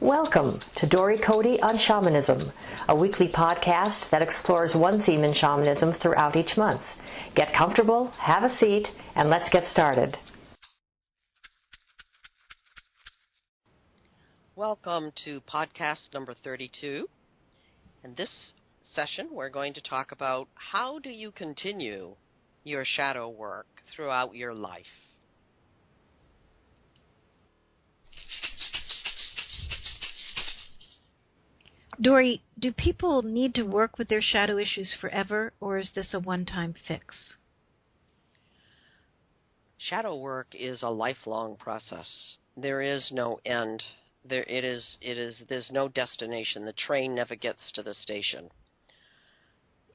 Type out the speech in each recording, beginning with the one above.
Welcome to Dory Cote on Shamanism, a weekly podcast that explores one theme in shamanism throughout each month. Get comfortable, have a seat, and let's get started. Welcome to podcast number 32. In this session, we're going to talk about how do you continue your shadow work throughout your life. Dory, do people need to work with their shadow issues forever, or is this a one-time fix? Shadow work is a lifelong process. There is no end. There's no destination. The train never gets to the station.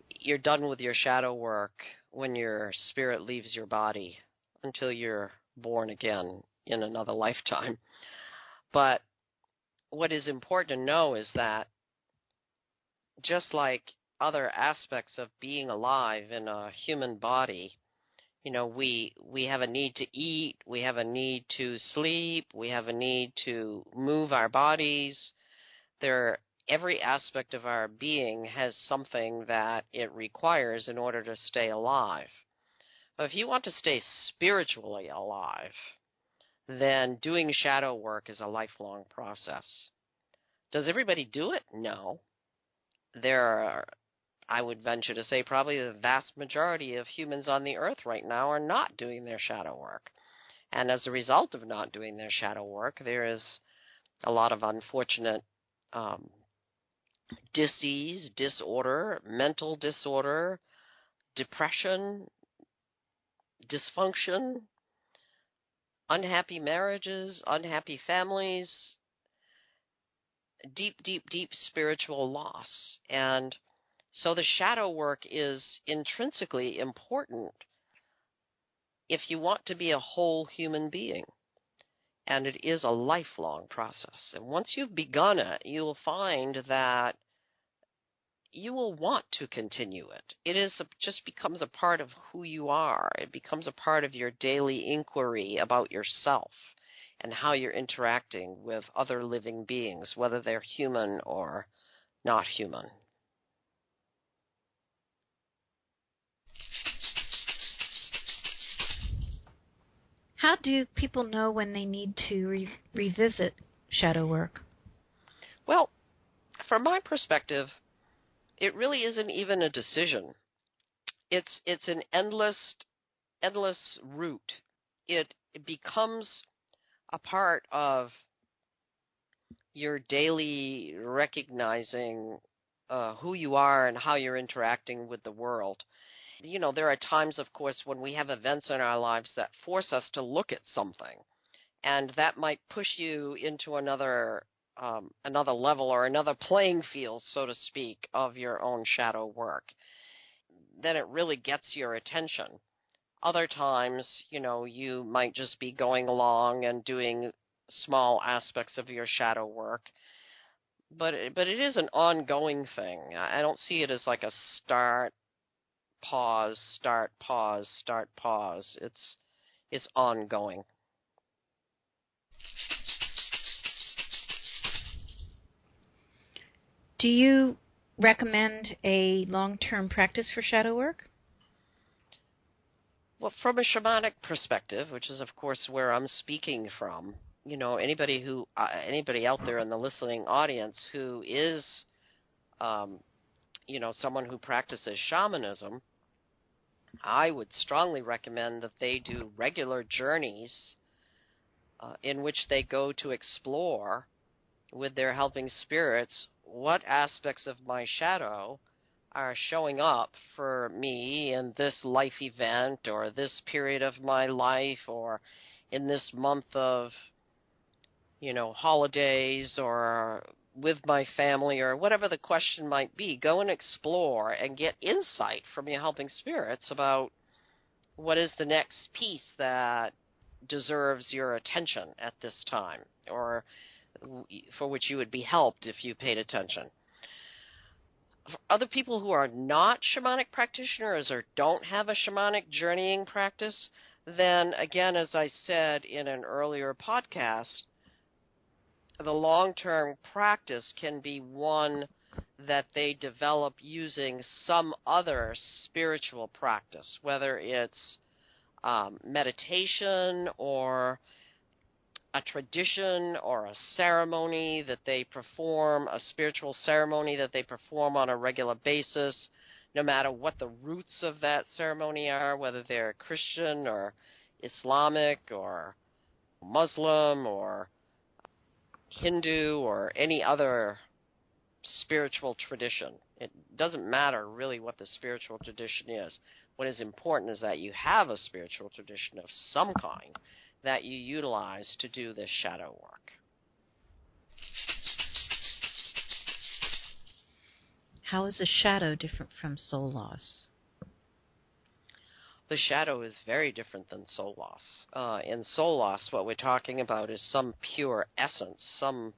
You're done with your shadow work when your spirit leaves your body until you're born again in another lifetime. But what is important to know is that just like other aspects of being alive in a human body, we have a need to eat, we have a need to sleep, we have a need to move our bodies. Every aspect of our being has something that it requires in order to stay alive. But if you want to stay spiritually alive, then doing shadow work is a lifelong process. Does everybody do it? No. There are, I would venture to say, probably the vast majority of humans on the earth right now are not doing their shadow work. And as a result of not doing their shadow work, there is a lot of unfortunate disease, disorder, mental disorder, depression, dysfunction, unhappy marriages, unhappy families, deep spiritual loss. And so the shadow work is intrinsically important if you want to be a whole human being. And it is a lifelong process. And once you've begun it, you'll find that you will want to continue it. Just becomes a part of who you are. It becomes a part of your daily inquiry about yourself and how you're interacting with other living beings, whether they're human or not human. How do people know when they need to revisit shadow work? Well, from my perspective, it really isn't even a decision. It's an endless route. It becomes a part of your daily recognizing who you are and how you're interacting with the world. There are times, of course, when we have events in our lives that force us to look at something, and that might push you into another level or another playing field, so to speak, of your own shadow work. Then it really gets your attention. Other times, you might just be going along and doing small aspects of your shadow work. But it is an ongoing thing. I don't see it as like a start, pause, start, pause, start, pause. It's ongoing. Do you recommend a long-term practice for shadow work? Well, from a shamanic perspective, which is, of course, where I'm speaking from, anybody out there in the listening audience who is, someone who practices shamanism, I would strongly recommend that they do regular journeys in which they go to explore with their helping spirits what aspects of my shadow are showing up for me in this life event or this period of my life or in this month of, holidays or with my family or whatever the question might be. Go and explore and get insight from your helping spirits about what is the next piece that deserves your attention at this time or for which you would be helped if you paid attention. For other people who are not shamanic practitioners or don't have a shamanic journeying practice, then again, as I said in an earlier podcast, the long-term practice can be one that they develop using some other spiritual practice, whether it's meditation or a tradition or a ceremony that they perform, a spiritual ceremony that they perform on a regular basis, no matter what the roots of that ceremony are, whether they're Christian or Islamic or Muslim or Hindu or any other spiritual tradition. It doesn't matter really what the spiritual tradition is. What is important is that you have a spiritual tradition of some kind that you utilize to do this shadow work. How is a shadow different from soul loss? The shadow is very different than soul loss. In soul loss, what we're talking about is some pure essence, some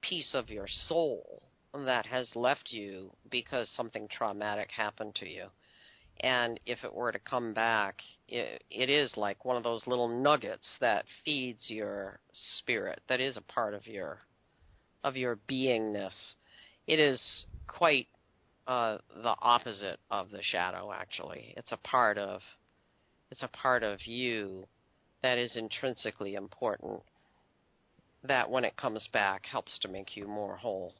piece of your soul that has left you because something traumatic happened to you. And if it were to come back, it is like one of those little nuggets that feeds your spirit, that is a part of your beingness. It is quite the opposite of the shadow, actually. It's a part of you that is intrinsically important, that when it comes back helps to make you more whole.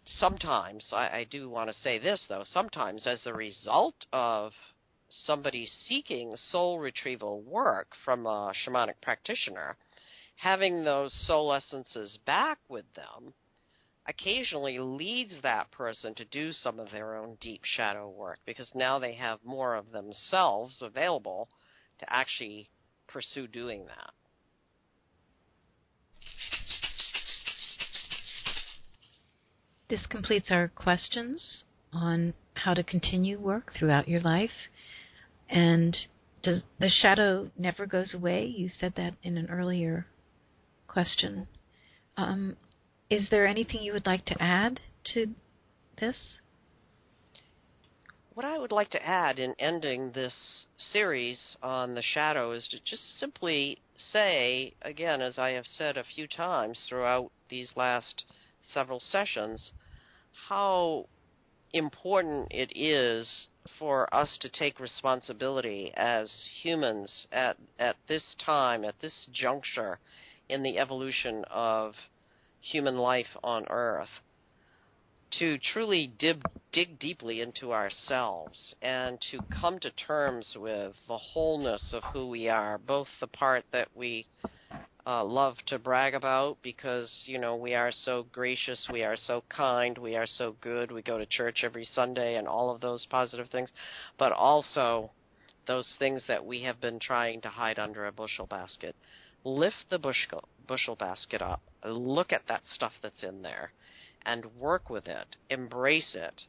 Sometimes, I do want to say this, though, sometimes as a result of somebody seeking soul retrieval work from a shamanic practitioner, having those soul essences back with them occasionally leads that person to do some of their own deep shadow work, because now they have more of themselves available to actually pursue doing that. This completes our questions on how to continue work throughout your life. And does the shadow never goes away? You said that in an earlier question. Is there anything you would like to add to this? What I would like to add in ending this series on the shadow is to just simply say, again, as I have said a few times throughout these last several sessions, how important it is for us to take responsibility as humans at this time, at this juncture in the evolution of human life on Earth, to truly dig deeply into ourselves and to come to terms with the wholeness of who we are, both the part that we love to brag about because, we are so gracious, we are so kind, we are so good, we go to church every Sunday and all of those positive things, but also those things that we have been trying to hide under a bushel basket. Lift the bushel basket up, look at that stuff that's in there, and work with it, embrace it,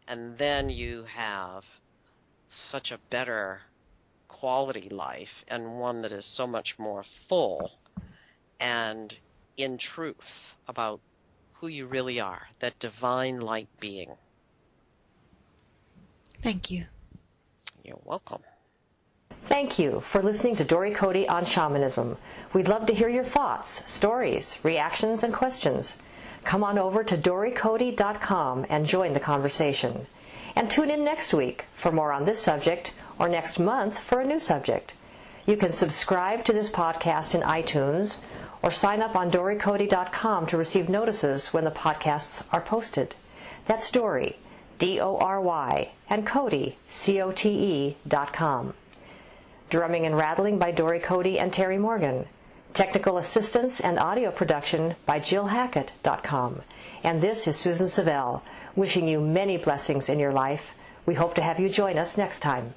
and then you have such a better quality life, and one that is so much more full and in truth about who you really are, that divine light being. Thank you. You're welcome. Thank you for listening to Dory Cote on Shamanism. We'd love to hear your thoughts, stories, reactions, and questions. Come on over to dorycote.com and join the conversation. And tune in next week for more on this subject, or next month for a new subject. You can subscribe to this podcast in iTunes or sign up on dorycote.com to receive notices when the podcasts are posted. That's Dory, D-O-R-Y, and Cote, C-O-T-E.com. Drumming and rattling by Dory Cote and Terry Morgan. Technical assistance and audio production by JillHackett.com. And this is Susan Savelle, wishing you many blessings in your life. We hope to have you join us next time.